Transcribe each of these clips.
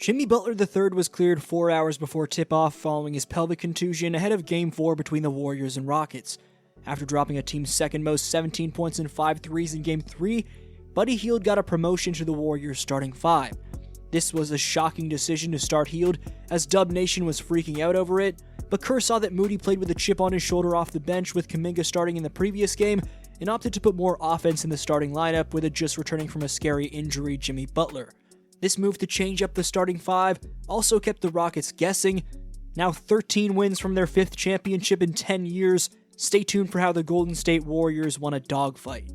Jimmy Butler III was cleared 4 hours before tip-off following his pelvic contusion ahead of Game 4 between the Warriors and Rockets. After dropping a team's second most 17 points and 5 threes in Game 3, Buddy Hield got a promotion to the Warriors starting 5. This was a shocking decision to start Hield, as Dub Nation was freaking out over it, but Kerr saw that Moody played with a chip on his shoulder off the bench with Kuminga starting in the previous game, and opted to put more offense in the starting lineup with a just returning from a scary injury Jimmy Butler. This move to change up the starting 5 also kept the Rockets guessing. Now 13 wins from their 5th championship in 10 years, stay tuned for how the Golden State Warriors won a dogfight.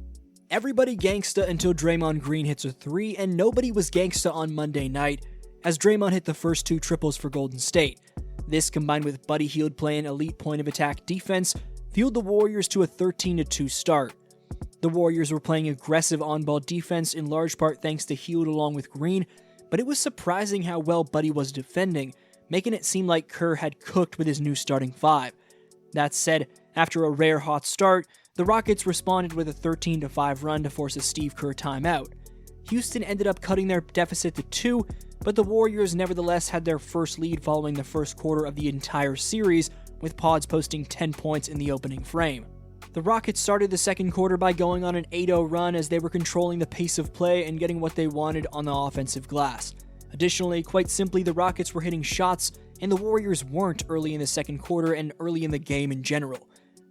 Everybody gangsta until Draymond Green hits a 3, and nobody was gangsta on Monday night, as Draymond hit the first 2 triples for Golden State. This, combined with Buddy Hield playing elite point of attack defense, fueled the Warriors to a 13-2 start. The Warriors were playing aggressive on-ball defense in large part thanks to Hield along with Green, but it was surprising how well Buddy was defending, making it seem like Kerr had cooked with his new starting 5. That said, after a rare hot start, the Rockets responded with a 13-5 run to force a Steve Kerr timeout. Houston ended up cutting their deficit to 2, but the Warriors nevertheless had their first lead following the first quarter of the entire series, with Pods posting 10 points in the opening frame. The Rockets started the second quarter by going on an 8-0 run as they were controlling the pace of play and getting what they wanted on the offensive glass. Additionally, quite simply, the Rockets were hitting shots, and the Warriors weren't early in the second quarter and early in the game in general.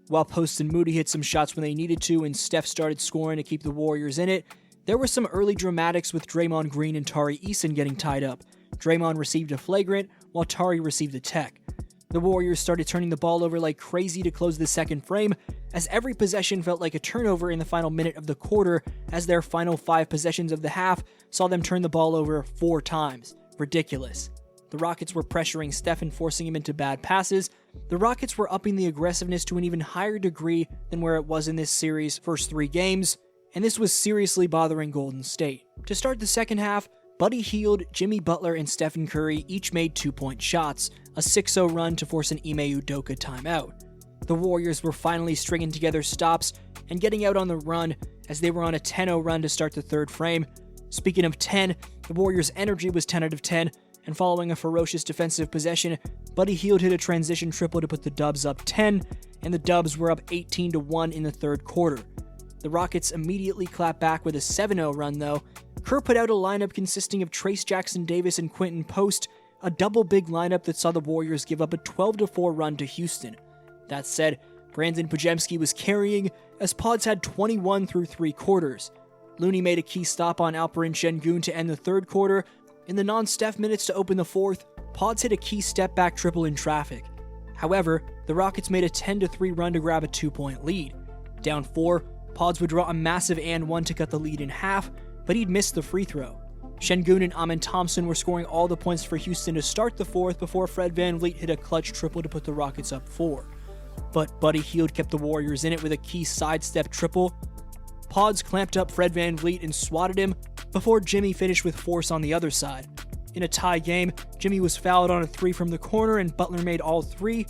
While Post and Moody hit some shots when they needed to and Steph started scoring to keep the Warriors in it, there were some early dramatics with Draymond Green and Tari Eason getting tied up. Draymond received a flagrant, while Tari received a tech. The Warriors started turning the ball over like crazy to close the second frame, as every possession felt like a turnover in the final minute of the quarter, as their final 5 possessions of the half saw them turn the ball over 4 times. Ridiculous. The Rockets were pressuring Steph and forcing him into bad passes. The Rockets were upping the aggressiveness to an even higher degree than where it was in this series' first 3 games, and this was seriously bothering Golden State. To start the second half, Buddy Hield, Jimmy Butler, and Stephen Curry each made 2-point shots, a 6-0 run to force an Ime Udoka timeout. The Warriors were finally stringing together stops and getting out on the run as they were on a 10-0 run to start the third frame. Speaking of 10, the Warriors' energy was 10 out of 10, and following a ferocious defensive possession, Buddy Hield hit a transition triple to put the Dubs up 10, and the Dubs were up 18-1 in the third quarter. The Rockets immediately clapped back with a 7-0 run though. Kerr put out a lineup consisting of Trace Jackson-Davis and Quentin Post, a double big lineup that saw the Warriors give up a 12-4 run to Houston. That said, Brandon Podziemski was carrying, as Pods had 21 through 3 quarters. Looney made a key stop on Alperen Şengün to end the third quarter. In the non-Steph minutes to open the fourth, Pods hit a key step-back triple in traffic. However, the Rockets made a 10-3 run to grab a 2-point lead. Down 4, Pods would draw a massive and 1 to cut the lead in half, but he'd missed the free throw. Şengün and Amen Thompson were scoring all the points for Houston to start the fourth before Fred VanVleet hit a clutch triple to put the Rockets up 4. But Buddy Hield kept the Warriors in it with a key sidestep triple. Pods clamped up Fred VanVleet and swatted him before Jimmy finished with force on the other side. In a tie game, Jimmy was fouled on a 3 from the corner and Butler made all 3.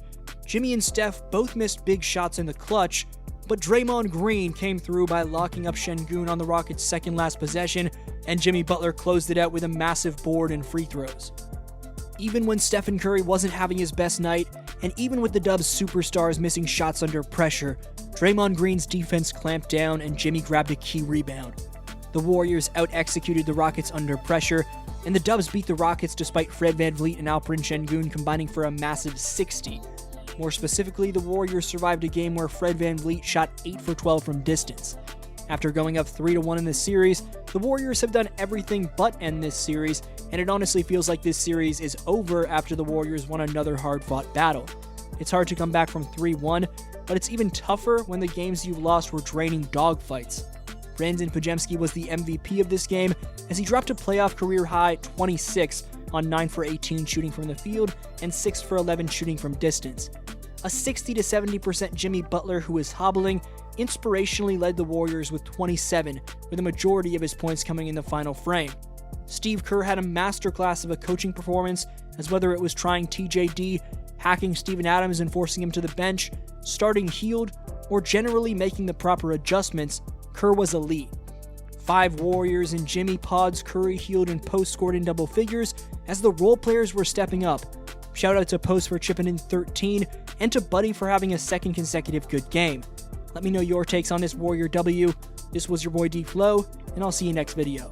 Jimmy and Steph both missed big shots in the clutch, but Draymond Green came through by locking up Şengün on the Rockets' second last possession, and Jimmy Butler closed it out with a massive board and free throws. Even when Stephen Curry wasn't having his best night, and even with the Dubs' superstars missing shots under pressure, Draymond Green's defense clamped down and Jimmy grabbed a key rebound. The Warriors out-executed the Rockets under pressure, and the Dubs beat the Rockets despite Fred VanVleet and Alperen Şengün combining for a massive 60. More specifically, the Warriors survived a game where Fred VanVleet shot 8 for 12 from distance. After going up 3-1 in this series, the Warriors have done everything but end this series, and it honestly feels like this series is over after the Warriors won another hard-fought battle. It's hard to come back from 3-1, but it's even tougher when the games you've lost were draining dogfights. Brandon Podziemski was the MVP of this game, as he dropped a playoff career-high 26 on 9 for 18 shooting from the field and 6 for 11 shooting from distance. A 60-70% Jimmy Butler, who is hobbling, inspirationally led the Warriors with 27, with a majority of his points coming in the final frame. Steve Kerr had a masterclass of a coaching performance, as whether it was trying TJD, hacking Steven Adams and forcing him to the bench, starting Hield, or generally making the proper adjustments, Kerr was elite. 5 Warriors and Jimmy, Pods, Curry, Hield, and Post scored in double figures as the role players were stepping up. Shout out to Post for chipping in 13 and to Buddy for having a second consecutive good game. Let me know your takes on this Warrior W. This was your boy DFlow, and I'll see you next video.